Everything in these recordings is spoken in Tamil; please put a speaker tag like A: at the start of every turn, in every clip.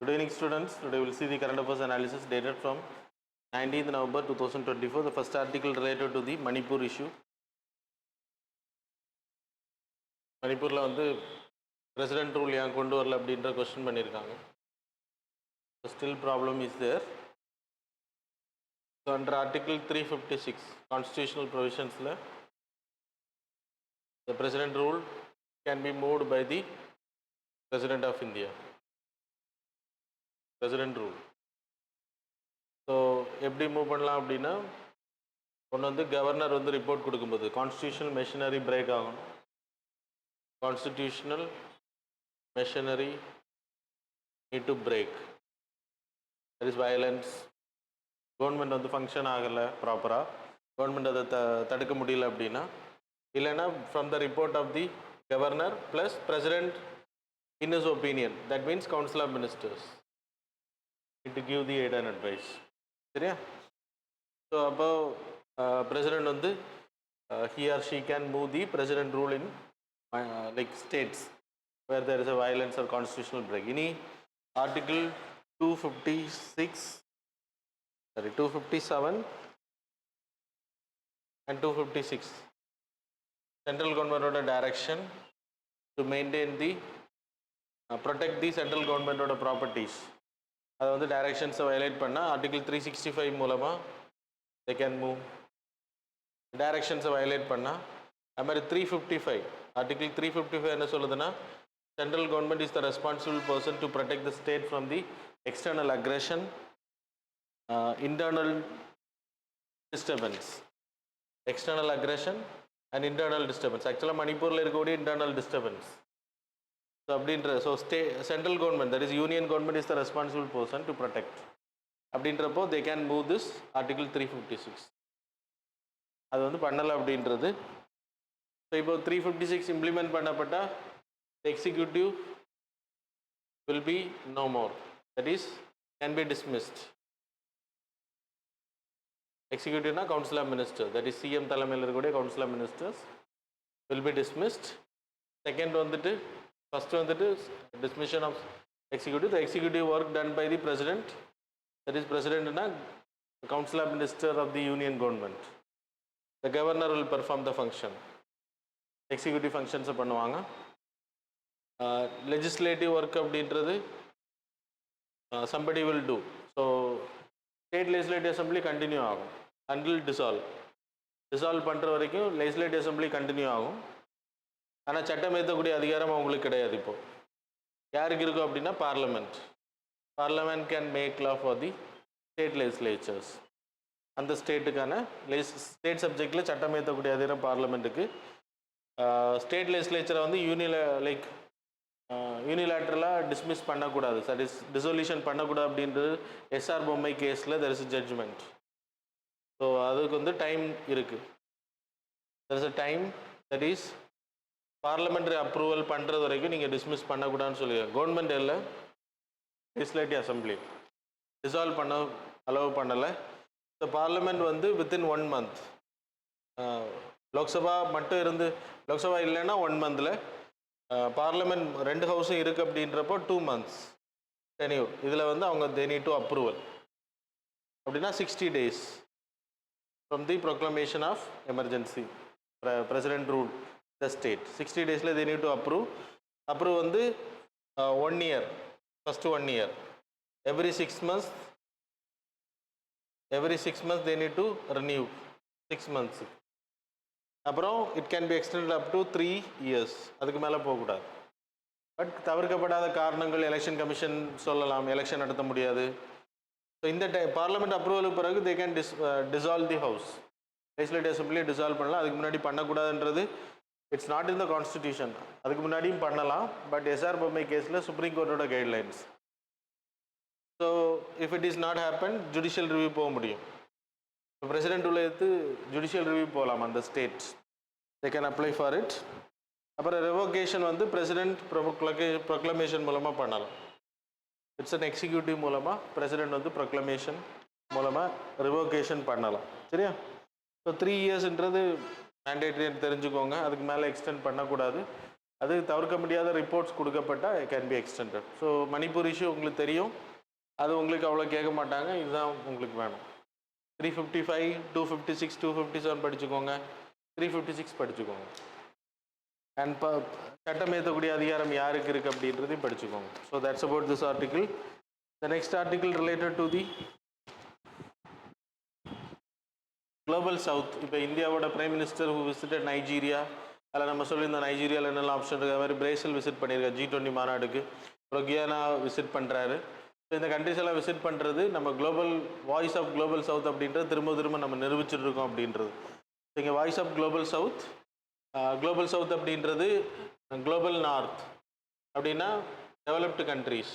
A: Good evening, students. Today we will see the current affairs analysis dated from 19th November 2024. The first article related to the Manipur issue. மணிப்பூரில் வந்து பிரசிடென்ட் ரூல் ஏன் கொண்டு வரல அப்படின்ற கொஸ்டின் பண்ணியிருக்காங்க. Still problem is there. So under article 356 constitutional ப்ரொவிஷன்ஸில் the president rule can be moved by the president of India. President rule so எப்படி மூவ் பண்ணலாம் அப்படின்னா, ஒன்று வந்து கவர்னர் வந்து ரிப்போர்ட் கொடுக்கும்போது கான்ஸ்டியூஷனல் மெஷினரி பிரேக் ஆகணும். Constitutional machinery need to break, that is violence. Government வந்து ஃபங்க்ஷன் ஆகலை ப்ராப்பராக, கவர்மெண்ட் அதை தடுக்க முடியல அப்படின்னா, இல்லைன்னா from the report of the governor plus president in his opinion, that means council of ministers to give the aid and advice. சரியா? ஸோ அப்போ பிரசிடென்ட் வந்து he or she can move the president rule in like states where there is a violence or constitutional break. இனி article 257 and 256 central government oda direction to maintain the protect the central government oda properties. அதை வந்து டைரக்ஷன்ஸை வயலேட் பண்ணால் ஆர்டிகிள் 365 மூலமாக தே கேன் மூவ். டைரக்ஷன்ஸை வயலேட் பண்ணால் அது மாதிரி 355 ஆர்டிகிள் 355 என்ன சொல்லுதுன்னா, central government is the responsible person to protect the state from the external aggression, internal disturbance. External aggression and internal disturbance, ஆக்சுவலாக மணிப்பூரில் இருக்கக்கூடிய இன்டர்னல் டிஸ்டர்பன்ஸ். ஸோ அப்படின்ற central government, that is union government is the responsible person to protect அப்படின்றப்போ they can move this article 356. அது வந்து பண்ணலை அப்படின்றது. ஸோ இப்போ 356 இம்ப்ளிமெண்ட் பண்ணப்பட்டால் executive will be no more, that is can be dismissed. எக்ஸிக்யூட்டிவ்னா council of minister, that is CM தலைமையில் இருக்கக்கூடிய council of ministers will be dismissed. Second வந்துட்டு ஃபர்ஸ்ட் வந்துட்டு dismission of executive, the executive work done by the president, that is president na council of minister of the union government. The governor will perform the function, executive functions பண்ணுவாங்க. legislative work அப்படின்றது somebody will do. So state legislative assembly continue ஆகும் until dissolve பண்ணுற வரைக்கும் legislative assembly continue ஆகும். ஆனால் சட்டம் ஏற்றக்கூடிய அதிகாரம் அவங்களுக்கு கிடையாது. இப்போது யாருக்கு இருக்கும் அப்படின்னா parliament can make law for the state legislatures. அந்த ஸ்டேட்டுக்கான ஸ்டேட் சப்ஜெக்டில் சட்டம் ஏற்றக்கூடிய அதிகாரம் பார்லமெண்ட்டுக்கு. ஸ்டேட் லெஜிஸ்லேச்சரை வந்து யூனிலேட்ரலாக டிஸ்மிஸ் பண்ணக்கூடாது, தட் இஸ் டிசொல்யூஷன் பண்ணக்கூடாது அப்படின்றது எஸ்ஆர் பொம்மை கேஸில் there is a judgment. So அதுக்கு வந்து டைம் இருக்குது. There is a time, that is parliamentary approval பண்ணுறது வரைக்கும் நீங்கள் டிஸ்மிஸ் பண்ணக்கூடாதுன்னு சொல்லுங்கள். கவர்மெண்ட் இல்லை, லெஜிஸ்லேட்டிவ் அசம்பிளி டிசால்வ் பண்ண அலோவ் பண்ணலை. ஸோ பார்லமெண்ட் வந்து வித்தின் 1 month, லோக்சபா மட்டும் இருந்து லோக்சபா இல்லைன்னா 1 monthல, பார்லமெண்ட் 2 ஹவுஸும் இருக்குது அப்படின்றப்போ 2 months டென்யூர். இதில் வந்து அவங்க தே நீட் டு அப்ரூவல் அப்படின்னா 60 days from the proclamation of emergency president rule the state. 60 days they need to approve வந்து 1 year, first 1 year, every 6 months they need to renew 6 months. அப்புறம் it can be extended up to 3 years, அதுக்கு மேலே போகக்கூடாது. பட் தவிர்க்கப்படாத காரணங்கள் எலெக்ஷன் கமிஷன் சொல்லலாம், எலெக்ஷன் நடத்த முடியாது. ஸோ இந்த பார்லமெண்ட் அப்ரூவலுக்கு பிறகு they can dissolve the house, legislative assembly dissolve பண்ணலாம். அதுக்கு முன்னாடி பண்ணக்கூடாதுன்றது it's not in the constitution. அதுக்கு முன்னாடியும் பண்ணலாம், பட் எஸ்ஆர் பொம்மை கேஸில் சுப்ரீம் கோர்ட்டோட guidelines. So if it is not happen, judicial review போக முடியும். இப்போ பிரசிடென்ட் உள்ள எடுத்து ஜுடிஷியல் ரிவ்யூ போகலாம் அந்த state, they can apply for it. அப்புறம் ரெவோகேஷன் வந்து பிரசிடென்ட் ப்ரொக்ளமேஷன் மூலமாக பண்ணலாம். இட்ஸ் அன் எக்ஸிக்யூட்டிவ் மூலமாக பிரசிடென்ட் வந்து ப்ரொக்ளமேஷன் மூலமாக ரிவோகேஷன் பண்ணலாம். சரியா? ஸோ 3 yearsன்றது மேண்டேட்ரி தெரிஞ்சுக்கோங்க, அதுக்கு மேலே எக்ஸ்டெண்ட் பண்ணக்கூடாது. அது தவிர்க்க முடியாத ரிப்போர்ட்ஸ் கொடுக்கப்பட்டால் can be extended. So Manipur issue உங்களுக்கு தெரியும், அது உங்களுக்கு அவ்வளோ கேட்க மாட்டாங்க, இதுதான் உங்களுக்கு வேணும். 355, 256, 257 படிச்சுக்கோங்க, 356 படிச்சுக்கோங்க. அண்ட் சட்டம் ஏற்றக்கூடிய அதிகாரம் யாருக்கு இருக்குது அப்படின்றதையும் படிச்சுக்கோங்க. So that's about this article. The next article related to the global south. இப்போ இந்தியாவோட prime minister who visited Nigeria, அதில் நம்ம சொல்லியிருந்தோம் நைஜீரியாவில் என்னெல்லாம் ஆப்ஷன் இருக்குது. அது மாதிரி பிரேசில் விசிட் பண்ணியிருக்காரு G20 மாநாடுக்கு. அப்புறம் கியானா விசிட் பண்ணுறாரு. ஸோ இந்த கண்ட்ரிஸ் எல்லாம் விசிட் பண்ணுறது நம்ம global voice of global south அப்படின்றது திரும்ப நம்ம நிரூபிச்சுட்டு இருக்கோம் அப்படின்றது. இங்கே voice of global south, global south அப்படின்றது குளோபல் நார்த் அப்படின்னா டெவலப்டு கண்ட்ரீஸ்,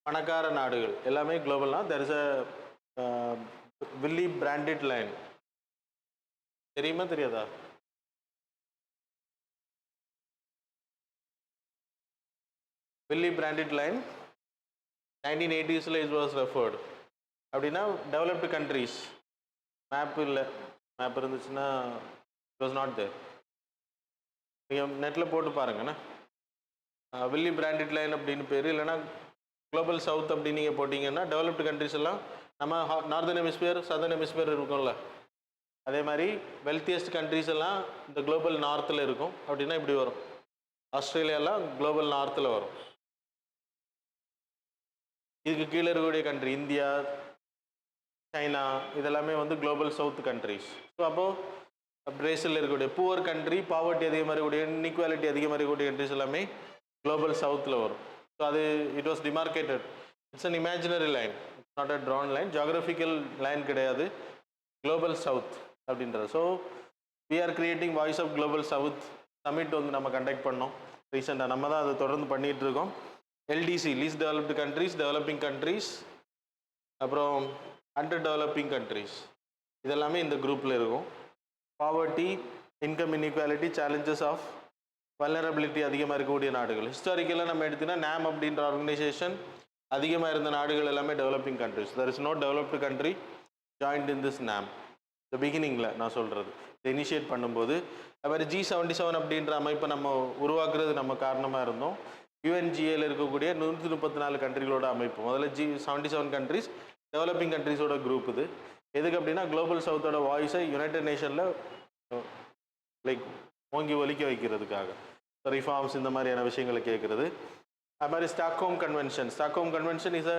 A: பணக்கார நாடுகள் எல்லாமே global north. There is a Willy Brandt line, தெரியுமா தெரியாதா? Willy Brandt line 1980s it was referred. அப்படின்னா டெவலப்டு கண்ட்ரீஸ். மேப் இல்லை, மேப் இருந்துச்சுன்னா இட் வாஸ் நாட் தேர். நீங்கள் நெட்டில் போட்டு பாருங்கண்ணா, வில்லி பிராண்டட் லைன் அப்படின்னு பேர். இல்லைனா குளோபல் சவுத் அப்படின்னு நீங்கள் போட்டிங்கன்னா டெவலப்டு கண்ட்ரிஸ் எல்லாம் நம்ம நார்தர்ன் ஹெமிஸ்பியர் சதர்ன் ஹெமிஸ்பியர் இருக்கும்ல, அதே மாதிரி வெல்த்தியஸ்ட் கண்ட்ரிஸ் எல்லாம் இந்த குளோபல் நார்த்தில் இருக்கும். அப்படின்னா இப்படி வரும், ஆஸ்திரேலியாலாம் குளோபல் நார்த்தில் வரும். இதுக்கு கீழே இருக்கக்கூடிய கண்ட்ரி இந்தியா, சைனா, இதெல்லாமே வந்து குளோபல் சவுத் கண்ட்ரிஸ். ஸோ அப்போது பிரேசிலில் இருக்கக்கூடிய புவர் கண்ட்ரி, பாவர்ட்டி அதிகமாக இருக்கக்கூடிய, இன்இக்வாலிட்டி அதிகமாக இருக்கக்கூடிய கண்ட்ரிஸ் எல்லாமே குளோபல் சவுத்தில் வரும். ஸோ அது it was demarcated. It's an imaginary line, it's not a drawn line, geographical line கிடையாது, குளோபல் சவுத் அப்படின்றது. So we are creating voice of global south summit வந்து நம்ம கண்டக்ட் பண்ணோம் ரீசெண்டாக. நம்ம தான் அதை தொடர்ந்து பண்ணிகிட்டு இருக்கோம். LDC, least developed countries, developing countries, அப்புறம் அண்டர் டெவலப்பிங் கண்ட்ரிஸ், இதெல்லாமே இந்த குரூப்பில் இருக்கும். Poverty, income inequality, challenges of vulnerability அதிகமாக இருக்கக்கூடிய நாடுகள். ஹிஸ்டாரிக்கலாக நம்ம எடுத்திங்கன்னா NAM அப்படின்ற ஆர்கனைசேஷன் அதிகமாக இருந்த நாடுகள் எல்லாமே developing countries. There is no developed country joint in this NAM. இந்த பிகினிங்கில் நான் சொல்கிறது, இதை இனிஷியேட் பண்ணும்போது. அது மாதிரி G77 அப்படின்ற அமைப்பை நம்ம உருவாக்குறது நம்ம காரணமாக இருந்தோம். UNGAல இருக்கக்கூடிய 134 கண்ட்ரிகளோட அமைப்பு. முதல்ல G77 கண்ட்ரிஸ் டெவலப்பிங் கண்ட்ரிஸோட குரூப். இது எதுக்கு அப்படின்னா குளோபல் சவுத்தோட வாய்ஸை யுனைடெட் நேஷனில் லைக் ஓங்கி ஒலிக்க வைக்கிறதுக்காக, ரிஃபார்ம்ஸ் இந்த மாதிரியான விஷயங்களை கேட்குறது. அது மாதிரி ஸ்டாக்ஹோம் கன்வென்ஷன் இஸ்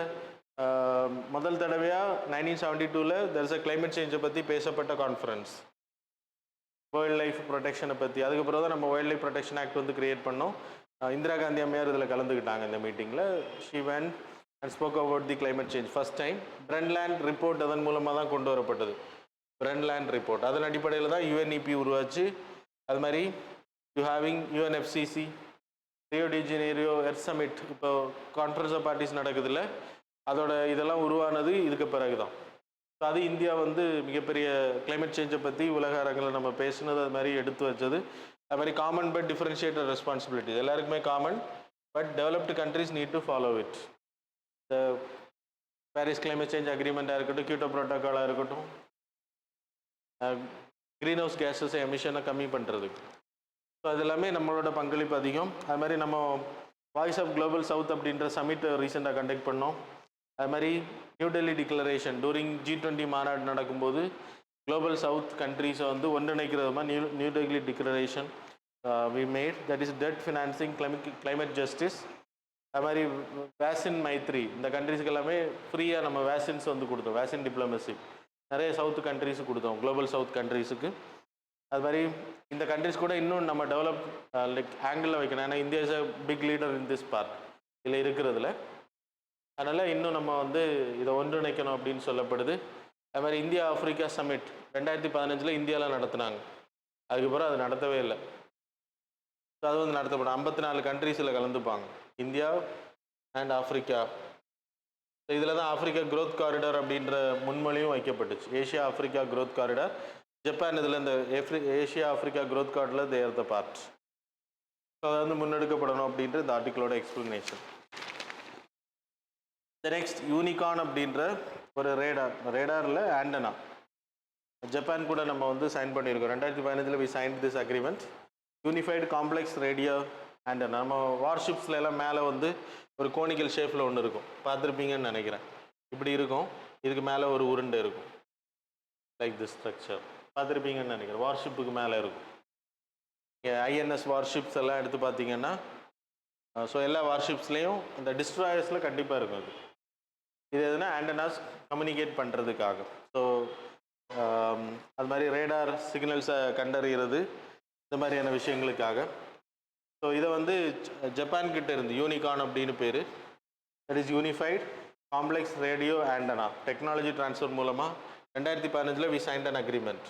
A: முதல் தடவையாக 1972 தெர் இஸ் அ கிளைமேட் சேஞ்சை பற்றி பேசப்பட்ட கான்ஃபரன்ஸ். வைல்ட் லைஃப் ப்ரொடெக்ஷனை பற்றி. அதுக்கப்புறம் தான் நம்ம வைல்ட் லைஃப் ப்ரொடெக்ஷன் ஆக்ட் வந்து கிரியேட் பண்ணோம். இந்திரா காந்தி அம்மையார் இதில் கலந்துக்கிட்டாங்க இந்த மீட்டிங்கில். She went and spoke about the climate change first time. Brundtland report அதன் மூலமாக தான் கொண்டு வரப்பட்டது. பிரண்ட்லேண்ட் ரிப்போர்ட் அதன் அடிப்படையில் தான் UNEP உருவாச்சு. அது மாதிரி UNFCCC, Rio de Janeiro earth submit, இப்போ கான்ஃபரன்ஸ் ஆஃப் பார்ட்டிஸ் நடக்குதுல்ல, அதோட இதெல்லாம் உருவானது இதுக்கு பிறகு தான். ஸோ அது இந்தியா வந்து மிகப்பெரிய கிளைமேட் சேஞ்சை பற்றி உலக அரங்கில் நம்ம பேசுனது, அது மாதிரி எடுத்து வச்சது. அது மாதிரி காமன் பட் டிஃபரன்ஷியேட்டட் ரெஸ்பான்சிபிலிட்டி, எல்லாருக்குமே common, but developed countries need to follow it. இந்த பாரிஸ் கிளைமேட் சேஞ்ச் அக்ரிமெண்ட்டாக இருக்கட்டும், கியோட்டோ ப்ரோட்டோக்காலாக இருக்கட்டும், க்ரீன் ஹவுஸ் கேஸஸ் எமிஷனை கம்மி பண்ணுறதுக்கு. ஸோ அது எல்லாமே நம்மளோட பங்களிப்பு அதிகம். அது மாதிரி நம்ம வாய்ஸ் ஆஃப் குளோபல் சவுத் அப்படின்ற சமிட் ரீசெண்டாக கண்டக்ட் பண்ணோம். அது மாதிரி New Delhi declaration touring G20 மாநாடு நடக்கும்போது குளோபல் சவுத் கண்ட்ரீஸை வந்து ஒன்றிணைக்கிறது மாதிரி New Delhi declaration we made, that is debt financing, climate justice. அது மாதிரி வேக்சின் மைத்ரி, இந்த கண்ட்ரிஸ்க்கு எல்லாமே ஃப்ரீயாக நம்ம வேக்சின்ஸ் வந்து கொடுத்தோம். வேக்சின் டிப்ளமசி நிறைய சவுத் கண்ட்ரிஸுக்கு கொடுத்தோம், குளோபல் சவுத் கண்ட்ரிஸுக்கு. அது மாதிரி இந்த கண்ட்ரிஸ் கூட இன்னும் நம்ம டெவலப் லைக் ஆங்கிளில் வைக்கணும். ஏன்னா India is a big leader in this part இதில் இருக்கிறதுல. அதனால் இன்னும் நம்ம வந்து இதை ஒன்றிணைக்கணும் அப்படின்னு சொல்லப்படுது. அது மாதிரி இந்தியா ஆஃப்ரிக்கா சமிட் 2015 இந்தியாவில் நடத்துனாங்க. அதுக்கப்புறம் அது நடத்தவே இல்லை. ஸோ அது வந்து நடத்தப்படும் 54 கண்ட்ரீஸில் கலந்துப்பாங்க, இந்தியா அண்ட் ஆஃப்ரிக்கா. ஸோ இதில் தான் ஆஃப்ரிக்கா க்ரோத் காரிடார் அப்படின்ற முன்மொழியும் வைக்கப்பட்டுச்சு. Asia Africa growth corridor. Japan இதில் இந்த ஏஷியா ஆஃப்ரிக்கா க்ரோத் காரிடாரில் they are the part. So அதை வந்து முன்னெடுக்கப்படணும் அப்படின்ற இந்த ஆர்டிக்கிளோட எக்ஸ்பிளனேஷன். நெக்ஸ்ட் யூனிகார்ன் அப்படின்ற ஒரு ரேடாரில் ஆண்டனா ஜப்பான் கூட நம்ம வந்து சைன் பண்ணியிருக்கோம். 2015 we sign this agreement. Unified complex radio and நம்ம வார்ஷிப்ஸில் எல்லாம் மேலே வந்து ஒரு கோனிக்கல் ஷேப்பில் ஒன்று இருக்கும், பார்த்துருப்பீங்கன்னு நினைக்கிறேன். இப்படி இருக்கும், இதுக்கு மேலே ஒரு உருண்டை இருக்கும், லைக் திஸ் ஸ்ட்ரக்சர். பார்த்துருப்பீங்கன்னு நினைக்கிறேன். வார்ஷிப்புக்கு மேலே இருக்கும். ஐஎன்எஸ் வார்ஷிப்ஸ் எல்லாம் எடுத்து பார்த்தீங்கன்னா, ஸோ எல்லா வார்ஷிப்ஸ்லேயும் இந்த டிஸ்ட்ராயர்ஸில் கண்டிப்பாக இருக்கும். இது எதுனா ஆண்டனாஸ் கம்யூனிகேட் பண்ணுறதுக்காக. ஸோ அது மாதிரி ரேடார் சிக்னல்ஸை கண்டறிகிறது, இந்த மாதிரியான விஷயங்களுக்காக. ஸோ இதை வந்து ஜப்பான் கிட்ட இருந்து யூனிகான் அப்படின்னு பேர், that is unified complex radio antenna technology transfer மூலமாக 2015 வி சைன்ட் அன் அக்ரிமெண்ட்.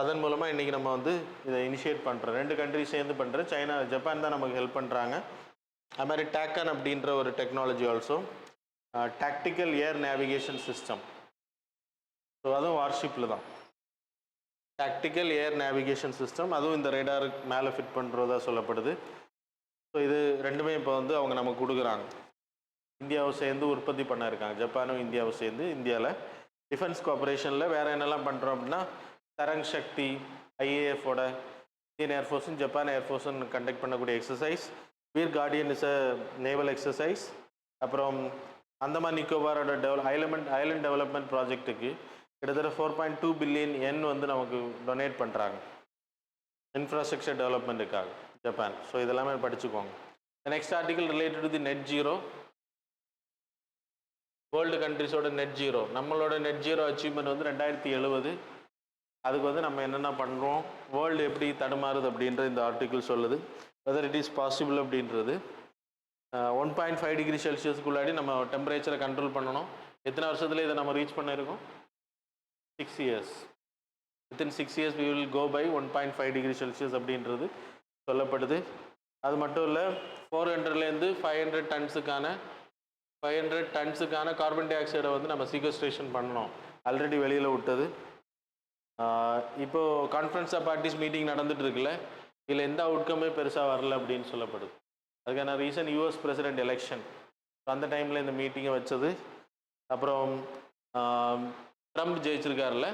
A: அதன் மூலமாக இன்றைக்கி நம்ம வந்து இதை இனிஷியேட் பண்ணுறோம். 2 கண்ட்ரி சேர்ந்து பண்ணுறோம். சைனா, ஜப்பான் தான் நமக்கு ஹெல்ப் பண்ணுறாங்க. அது மாதிரி டேக்கன் அப்படின்ற ஒரு டெக்னாலஜி ஆல்சோ, டாக்டிக்கல் ஏர் நேவிகேஷன் சிஸ்டம். ஸோ அதுவும் வார்ஷிப்பில் தான், டாக்டிக்கல் ஏர் நேவிகேஷன் சிஸ்டம். அதுவும் இந்த ரேடாருக்கு மேலே ஃபிட் பண்ணுறதா சொல்லப்படுது. ஸோ இது ரெண்டுமே இப்போ வந்து அவங்க நமக்கு கொடுக்குறாங்க. இந்தியாவை சேர்ந்து உற்பத்தி பண்ண இருக்காங்க, ஜப்பானும் இந்தியாவும் சேர்ந்து. இந்தியாவில் டிஃபென்ஸ் கோஆப்ரேஷனில் வேறு என்னெல்லாம் பண்ணுறோம் அப்படின்னா, தரங் சக்தி, ஐஏஎஃபோட, இந்தியன் ஏர்ஃபோர்ஸும் ஜப்பான் ஏர்ஃபோர்ஸும் கண்டக்ட் பண்ணக்கூடிய exercise. Veer Guardian is a naval exercise. அப்புறம் அந்தமான் நிக்கோபாரோட ஐலண்ட் டெவலப்மெண்ட் ப்ராஜெக்ட்டுக்கு கிட்டத்தட்ட 4.2 பில்லியன் yen வந்து நமக்கு டொனேட் பண்ணுறாங்க இன்ஃப்ராஸ்ட்ரக்சர் டெவலப்மெண்ட்டுக்காக ஜப்பான். ஸோ இதெல்லாமே படிச்சுக்கோங்க. Next article related to the net zero. World கண்ட்ரிஸோட நெட் ஜீரோ, நம்மளோட நெட் ஜீரோ அச்சீவ்மெண்ட் வந்து 2070. அதுக்கு வந்து நம்ம என்னென்ன பண்ணுறோம், வேர்ல்டு எப்படி தடுமாறுது அப்படின்ற இந்த ஆர்டிக்கிள் சொல்லுது. வெதர் இட் இஸ் பாசிபிள் அப்படின்றது. 1.5 டிகிரி செல்சியஸ்க்குள்ளாடி நம்ம டெம்பரேச்சரை கண்ட்ரோல் பண்ணணும். எத்தனை வருஷத்தில் இதை நம்ம ரீச் பண்ணியிருக்கோம்? 6 years. Within 6 years we will go by 1.5 degree Celsius அப்படின்றது சொல்லப்படுது. அது மட்டும் இல்லை, 400லேருந்து 500 டன்ஸுக்கான கார்பன் டை ஆக்சைடை வந்து நம்ம சீக்வஸ்ட்ரேஷன் பண்ணணும், ஆல்ரெடி வெளியில் விட்டது. இப்போது கான்ஃபரன்ஸ் ஆஃப் பார்ட்டிஸ் மீட்டிங் நடந்துகிட்டு இருக்குல்ல, இதில் எந்த அவுட்கமே பெருசாக வரல அப்படின்னு சொல்லப்படுது. அதுக்கான ரீசன் யூஎஸ் பிரசிடென்ட் எலெக்ஷன். அந்த டைமில் இந்த மீட்டிங்கை வச்சது. அப்புறம் ட்ரம்ப் ஜெயிச்சிருக்காருல்ல,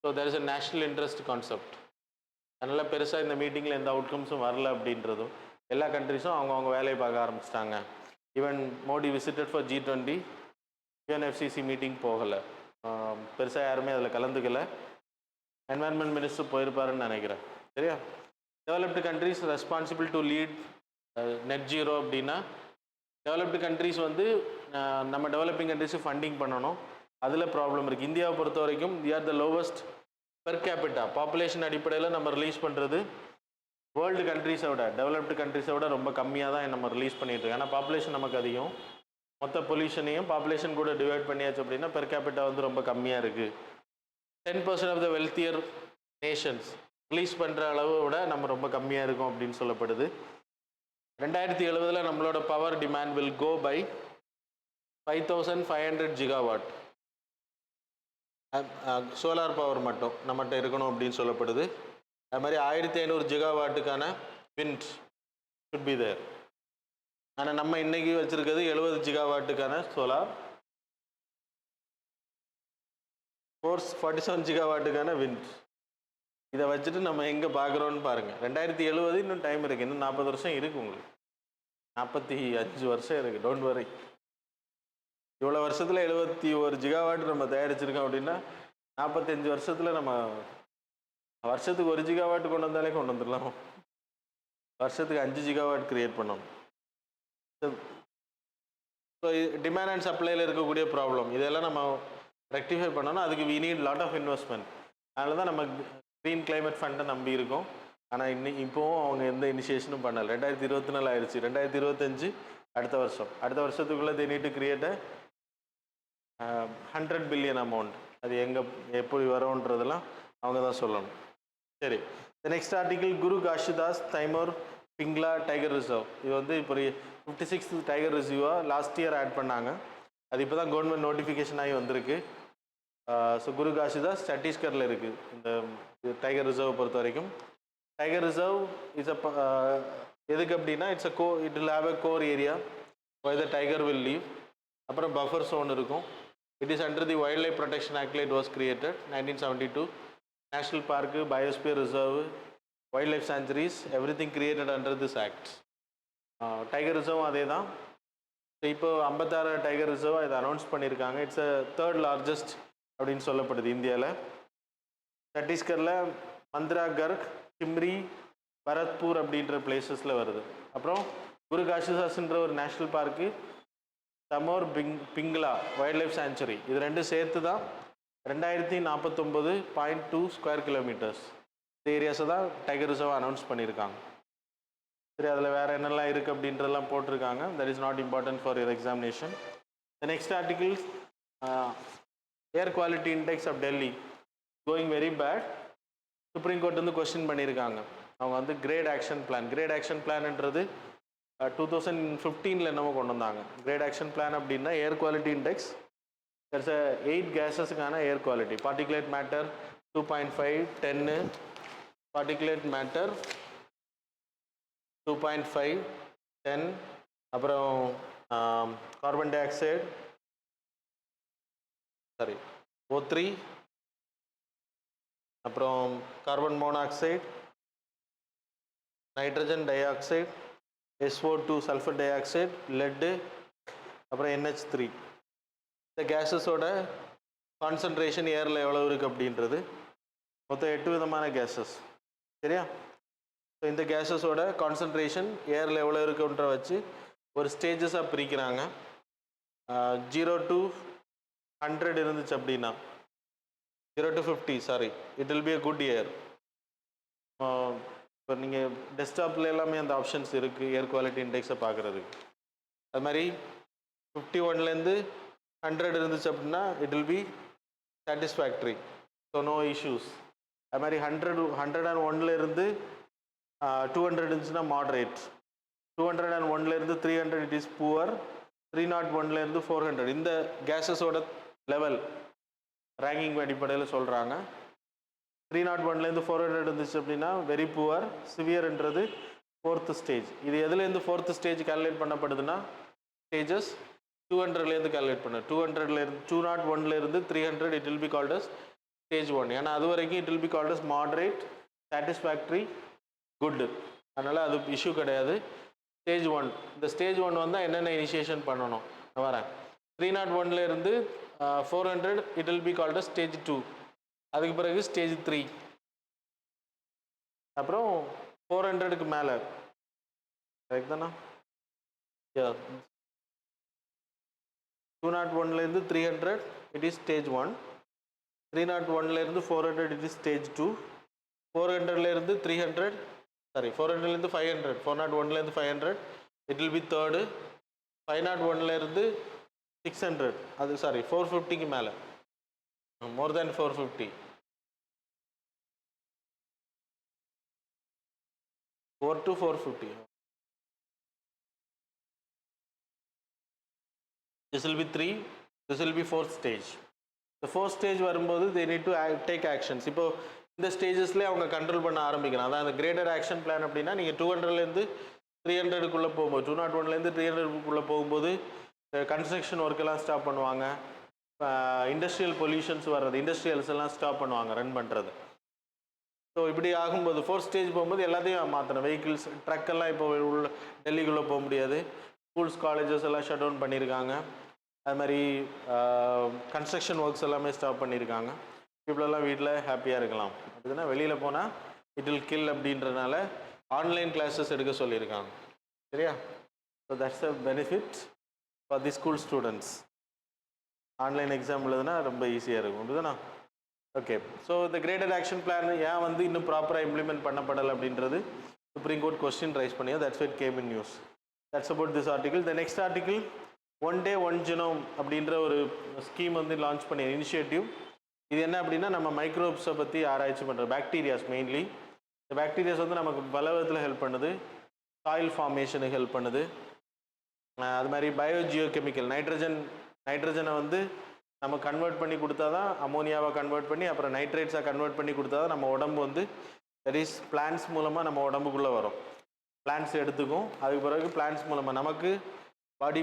A: so there is a national interest concept. அதனால் பெருசாக இந்த மீட்டிங்கில் எந்த அவுட்கம்ஸும் வரல அப்படின்றதும், எல்லா கண்ட்ரிஸும் அவங்கவுங்க வேலையை பார்க்க ஆரம்பிச்சிட்டாங்க. Even Modi visited for G20, UNFCC meeting போகலை, பெருசாக யாருமே அதில் கலந்துக்கலை. என்வாயன்மெண்ட் மினிஸ்டர் போயிருப்பாருன்னு நினைக்கிறேன். சரியா? Developed countries responsible to lead net zero அப்படின்னா, டெவலப்டு கண்ட்ரிஸ் வந்து நம்ம டெவலப்பிங் கண்ட்ரிஸு ஃபண்டிங் பண்ணணும். அதில் ப்ராப்ளம் இருக்குது. இந்தியாவை பொறுத்த வரைக்கும் we are the lowest per capita population அடிப்படையில் நம்ம ரிலீஸ் பண்ணுறது வேர்ல்டு கண்ட்ரிஸை விட, டெவலப்டு கண்ட்ரிஸை விட ரொம்ப கம்மியாக தான் நம்ம ரிலீஸ் பண்ணிட்டு இருக்கோம். ஏன்னா பாப்புலேஷன் நமக்கு அதிகம், மொத்த பொல்யூஷனையும் பாப்புலேஷன் கூட டிவைட் பண்ணியாச்சு அப்படின்னா பெர் கேபிட்டா வந்து ரொம்ப கம்மியாக இருக்குது. 10% of the wealthier nations release பண்ணுற அளவை விட நம்ம ரொம்ப கம்மியாக இருக்கும் அப்படின்னு சொல்லப்படுது. 2070 நம்மளோட power demand will go by 5500 gigawatt. Solar power மட்டும் நம்மகிட்ட இருக்கணும் அப்படின்னு சொல்லப்படுது. அது மாதிரி 1500 gigawattக்கான விண்ட் should be there. ஆனால் நம்ம இன்னைக்கு வச்சிருக்கிறது 70 gigawattக்கான சோலார், 47 gigawattக்கான விண்ட். இதை வச்சுட்டு நம்ம எங்கே பார்க்குறோன்னு பாருங்கள். 2070 இன்னும் டைம் இருக்குது, இன்னும் 40 வருஷம் இருக்குது, உங்களுக்கு 45 வருஷம் இருக்குது. Don't worry. இவ்வளோ வருஷத்தில் 71 gigawatt நம்ம தயாரிச்சிருக்கோம் அப்படின்னா 45 வருஷத்தில் நம்ம வருஷத்துக்கு 1 gigawatt கொண்டு வந்தாலே கொண்டு வந்துடலாம். வருஷத்துக்கு 5 gigawatt கிரியேட் பண்ணணும். ஸோ டிமாண்ட் அண்ட் சப்ளையில் இருக்கக்கூடிய ப்ராப்ளம் இதெல்லாம் நம்ம ரெக்டிஃபை பண்ணணும். அதுக்கு we need lot of investment. அதனால தான் நம்ம க்ரீன் கிளைமேட் ஃபண்டை நம்பி இருக்கோம். ஆனால் இப்போவும் அவங்க எந்த இனிஷியேஷனும் பண்ணலை. 2024 ஆயிடுச்சு, 2025 அடுத்த வருஷத்துக்குள்ளே they need to create a 100 billion amount. அது எங்கே எப்படி வரும்ன்றதெல்லாம் அவங்க தான் சொல்லணும். சரி, next article Guru Ghasidas Tamor Pingla tiger reserve. இது வந்து இப்போ 56th டைகர் ரிசர்வாக லாஸ்ட் இயர் ஆட் பண்ணாங்க. அது இப்போ தான் கவர்மெண்ட் நோட்டிஃபிகேஷன் ஆகி வந்திருக்கு. ஸோ குரு காஷிதாஸ் சத்தீஸ்கரில் இருக்குது. இந்த டைகர் ரிசர்வ் பொறுத்த வரைக்கும் டைகர் ரிசர்வ் இஸ் எதுக்கு அப்படின்னா it will have a core area where the tiger will live. அப்புறம் பஃபர் zone இருக்கும். It is under the wild life protection ஆக்ட்ல it was created 1972. National park, biosphere reserve, wild life sanctuaries, everything created under this act. Tiger ரிசர்வும் அதே தான். இப்போ 56 டைகர் ரிசர்வ் இதை அனௌன்ஸ் பண்ணியிருக்காங்க. இட்ஸ் தேர்ட் லார்ஜஸ்ட் அப்படின்னு சொல்லப்படுது இந்தியாவில். சத்தீஸ்கரில் மந்த்ரா கர்க், சிம்ரி, பரத்பூர் அப்படின்ற பிளேசஸில் வருது. அப்புறம் குரு காஷிதாஸ்ன்ற ஒரு national park, Tamor Pingla wild life sanctuary, இது ரெண்டும் சேர்த்து தான் 2049.2 ஸ்கொயர் கிலோமீட்டர்ஸ் இந்த ஏரியாஸை தான் டைகர் ரிசர்வ் அனௌன்ஸ் பண்ணியிருக்காங்க. சரி, அதில் வேறு என்னெல்லாம் இருக்குது அப்படின்றதெல்லாம் போட்டிருக்காங்க. That is not important for your examination. The next articles, air quality index of Delhi going very bad. Supreme court வந்து கொஸ்டின் பண்ணியிருக்காங்க. அவங்க வந்து கிரேட் ஆக்ஷன் பிளான்ன்றது 2015 என்னமோ கொண்டு வந்தாங்க. கிரேட் ஆக்ஷன் பிளான் அப்படின்னா air quality index, there's a 8 gases-க்கான air quality. Particulate matter 2.5, 10, particulate matter 2.5, 10, அப்புறம் carbon dioxide, sorry O3, அப்புறம் carbon monoxide, nitrogen dioxide, SO2 sulphur dioxide, lead, அப்புறம் NH3. இந்த கேஸஸோட கான்சன்ட்ரேஷன் ஏரில் எவ்வளோ இருக்குது அப்படின்றது. மொத்தம் 8 விதமான கேஸஸ், சரியா? ஸோ இந்த கேஸஸோட கான்சன்ட்ரேஷன் ஏரில் எவ்வளோ இருக்குன்ற வச்சு ஒரு ஸ்டேஜஸாக பிரிக்கிறாங்க. 0 to 100 இருந்துச்சு அப்படின்னா, 0 to 50, sorry, it will be a good air. இப்போ நீங்கள் டெஸ்க்டாப்பில் எல்லாமே அந்த ஆப்ஷன்ஸ் இருக்குது ஏர் குவாலிட்டி இண்டெக்ஸை பார்க்குறதுக்கு. அது மாதிரி 51லேருந்து 100 இருந்துச்சு அப்படின்னா it will be satisfactory, so no issues. அது மாதிரி 101லேருந்து 200 இருந்துச்சுன்னா மாடரேட், 201லேருந்து 300 இட் இஸ் புவர், 301லேருந்து 400 இந்த கேஸஸோட லெவல் ரேங்கிங் அடிப்படையில் சொல்கிறாங்க. 301லேருந்து 400 இருந்துச்சு அப்படின்னா வெரி புவர், சிவியர்ன்றது 4th ஸ்டேஜ். இது எதுலேருந்து 4th ஸ்டேஜ் கால்குலேட் பண்ணப்படுதுன்னா ஸ்டேஜஸ் 200லேருந்து கால்குலேட் பண்ண 201லேருந்து 300 it will be called as stage 1. ஏன்னா அது வரைக்கும் it will be called as moderate, satisfactory, good. அதனால் அது இஷ்யூ கிடையாது. ஸ்டேஜ் 1, இந்த ஸ்டேஜ் 1 வந்தால் என்னென்ன இனிஷியேஷன் பண்ணணும் நான் வரேன். 301லேருந்து 400 it will be called as stage 2. அதுக்கு பிறகு ஸ்டேஜ் 3, அப்புறம் 400க்கு மேலே, கரெக்ட் தானா? 201லேருந்து 300 இட் இஸ் ஸ்டேஜ் 1, 301லேருந்து 400 இட் இஸ் ஸ்டேஜ் 2, 400லேருந்து 300, சாரி 400லேருந்து 500, 401லேருந்து 500 இட் வில் பி தேர்டு, 501லேருந்து 600, அது சாரி 450க்கு மேலே, மோர் தேன் 450, 4 to 450. This will be 3, this will be 4th stage. The 4th stage வரும்போது they need to take actions. இப்போ இந்த ஸ்டேஜஸ்லேயே அவங்க கண்ட்ரோல் பண்ண ஆரம்பிக்கணும். அதான் அந்த கிரேட்டர் ஆக்ஷன் பிளான் அப்படின்னா நீங்கள் 200லேருந்து 300க்குள்ளே போகும்போது, 201லேருந்து 300க்குள்ளே போகும்போது கன்ஸ்ட்ரக்ஷன் ஒர்க்கெல்லாம் ஸ்டாப் பண்ணுவாங்க. இண்டஸ்ட்ரியல் பொல்யூஷன்ஸ் வர்றது, இண்டஸ்ட்ரியல்ஸ் எல்லாம் ஸ்டாப் பண்ணுவாங்க ரன் பண்ணுறது. ஸோ இப்படி ஆகும்போது 4th ஸ்டேஜ் போகும்போது எல்லாத்தையும் மாற்றணும். வெஹிக்கிள்ஸ், ட்ரக்கெல்லாம் இப்போ உள்ள டெல்லிக்குள்ளே போக முடியாது. ஸ்கூல்ஸ், காலேஜஸ் எல்லாம் ஷட் டவுன் பண்ணியிருக்காங்க. அது மாதிரி கன்ஸ்ட்ரக்ஷன் ஒர்க்ஸ் எல்லாமே ஸ்டாப் பண்ணியிருக்காங்க. பீப்புளெல்லாம் வீட்டில் ஹாப்பியாக இருக்கலாம். அப்படின்னா வெளியில் போனால் இட் வில் கில் அப்படின்றனால ஆன்லைன் கிளாஸஸ் எடுக்க சொல்லியிருக்காங்க, சரியா? So that's a benefit for the school students. Online exam எழுதுனா ரொம்ப ஈஸியாக இருக்கும், அப்படிதானா? ஓகே. ஸோ இந்த கிரேட்டர் ஆக்ஷன் பிளான் ஏன் வந்து இன்னும் ப்ராப்பராக இம்ப்ளிமெண்ட் பண்ணப்படலை அப்படின்றது சுப்ரீம் கோர்ட் கொஸ்டின் ரைஸ் பண்ணியோ. That's it came in news. That's about this article. The next article, 1 day 1 genome அப்படின்ற ஒரு ஸ்கீம் வந்து லான்ச் பண்ணி இனிஷியேட்டிவ். இது என்ன அப்படின்னா நம்ம மைக்ரோப்ஸை பற்றி ஆராய்ச்சி பண்ணுற பாக்டீரியாஸ் மெயின்லி. இந்த பாக்டீரியாஸ் வந்து நமக்கு பல விதத்தில் ஹெல்ப் பண்ணுது. சாயில் ஃபார்மேஷனுக்கு ஹெல்ப் பண்ணுது. அது மாதிரி பயோஜியோ கெமிக்கல், நைட்ரஜனை வந்து நம்ம கன்வெர்ட் பண்ணி கொடுத்தா தான், அமோனியாவை கன்வெர்ட் பண்ணி அப்புறம் நைட்ரேட்ஸாக கன்வெர்ட் பண்ணி கொடுத்தா தான் நம்ம உடம்பு வந்து தட் இஸ் பிளான்ஸ் மூலமாக நம்ம உடம்புக்குள்ளே வரும். பிளான்ஸ் எடுத்துக்கும். அதுக்கு பிறகு பிளான்ஸ் மூலமாக நமக்கு பாடி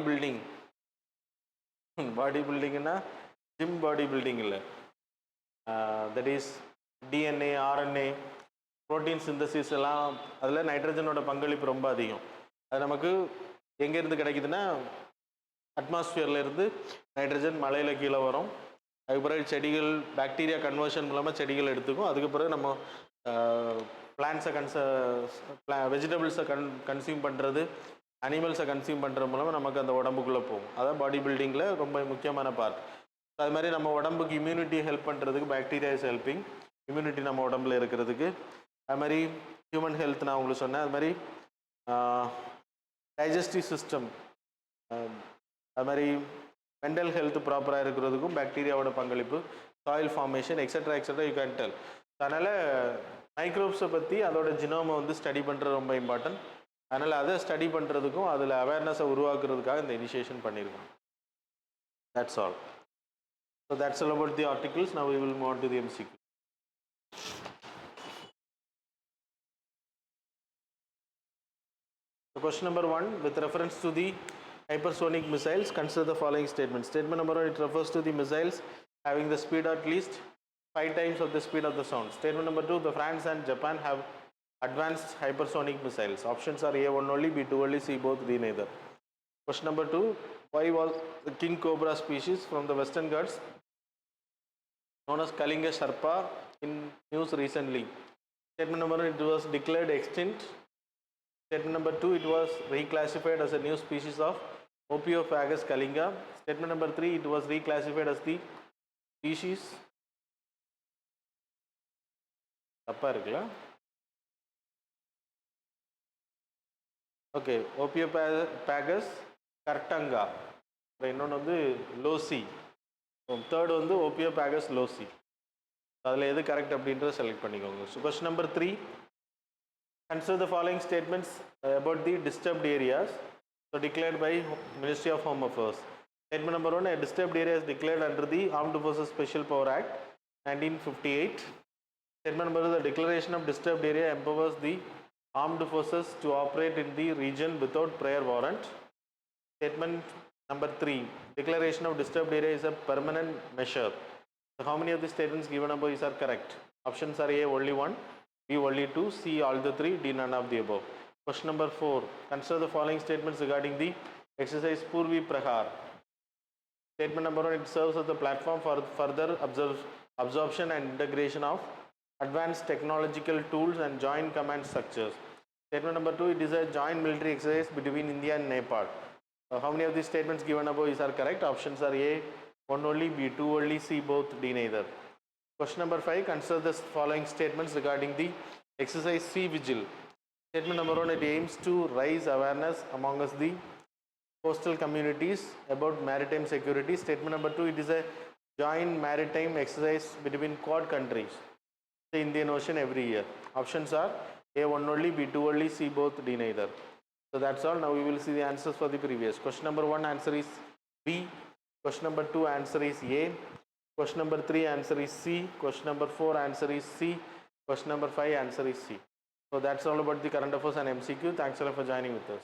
A: பில்டிங்னா ஜிம் பாடி பில்டிங் இல்லை, that is DNA, RNA, protein synthesis எல்லாம் அதில் நைட்ரஜனோட பங்களிப்பு ரொம்ப அதிகம். அது நமக்கு எங்கேருந்து கிடைக்குதுன்னா அட்மாஸ்பியர்லேருந்து நைட்ரஜன் மலையில் கீழே வரும். அதுக்கு பிறகு செடிகள் பாக்டீரியா கன்வர்ஷன் மூலமாக செடிகள் எடுத்துக்கும். அதுக்கு பிறகு நம்ம பிளான்ஸை வெஜிடபிள்ஸை கன்சியூம் பண்ணுறது, அனிமல்ஸை கன்சியூம் பண்ணுறது மூலமாக நமக்கு அந்த உடம்புக்குள்ளே போகும். அதான் பாடி பில்டிங்கில் ரொம்ப முக்கியமான பார்ட். அது மாதிரி நம்ம உடம்புக்கு இம்யூனிட்டி ஹெல்ப் பண்ணுறதுக்கு பாக்டீரியா இஸ் ஹெல்பிங். இம்யூனிட்டி நம்ம உடம்புல இருக்கிறதுக்கு. அது மாதிரி ஹியூமன் ஹெல்த் நான் உங்களுக்கு சொன்னேன். அது மாதிரி டைஜஸ்டிவ் சிஸ்டம், அது மாதிரி மென்டல் ஹெல்த் ப்ராப்பராக இருக்கிறதுக்கும் பாக்டீரியாவோட பங்களிப்பு, soil formation extra you can tell. அதனால் மைக்ரோப்ஸை பற்றி அதோட ஜினோமை வந்து ஸ்டடி பண்ணுறது ரொம்ப இம்பார்ட்டன்ட். அதனால் அதை ஸ்டடி பண்ணுறதுக்கும் அதில் அவேர்னஸை உருவாக்குறதுக்காக இந்த இனிஷியேஷன் பண்ணியிருக்கோம். That's all. So that's all about the articles. Now we will move on to the MCQ. Question number 1, with reference to the hypersonic missiles, consider the following statements. Statement number 1, it refers to the missiles having the speed at least 5 times of the speed of the sound. Statement number 2, the France and Japan have advanced hypersonic missiles. Options are A, one only, B, two only, C, both, D, neither. Question number 2, why was the king cobra species from the Western Ghats known as Kalinga Sharpa in news recently? Statement number 1, it was declared extinct. Statement number 2, it was reclassified as a new species of Ophiophagus kalinga. Statement number 3, it was reclassified as the species. தப்பா இருக்குல்ல? Okay, Ophiophagus கர்டங்கா. இன்னொன்று வந்து லோசி. தேர்ட் வந்து Ophiophagus லோசி. அதில் எது கரெக்ட் அப்படின்றத செலக்ட் பண்ணிக்கோங்க. So question number 3, consider the following statements about the disturbed areas declared by Ministry of Home Affairs. Statement number 1, a disturbed area is declared under the Armed Forces Special Power Act 1958. Statement number 2, the declaration of disturbed area empowers the armed forces to operate in the region without prior warrant. Statement number 3, declaration of disturbed area is a permanent measure. So how many of the statements given above are correct? Options are A, only 1, B, only 2, C, all the 3, D, none of the above. Question number 4, consider the following statements regarding the exercise Purvi Prahar. Statement number 1, it serves as the platform for further absorption and integration of advanced technological tools and joint command structures. Statement number 2, it is a joint military exercise between India and Nepal. How many of these statements given above are correct? Options are A, 1 only, B, 2 only, C, both, D, neither. Question number 5, consider the following statements regarding the exercise Sea Vigil. Statement number 1, it aims to raise awareness among us the coastal communities about maritime security. Statement number 2, it is a joint maritime exercise between Quad countries, the Indian Ocean every year. Options are A, 1 only, B, 2 only, C, both, D, neither. So that's all. Now we will see the answers for the previous. Question number 1, answer is B. Question number 2, answer is A. Question number 3, answer is C. Question number 4, answer is C. Question number 5, answer is C. So that's all about the current affairs and MCQ. Thanks a lot for joining with us.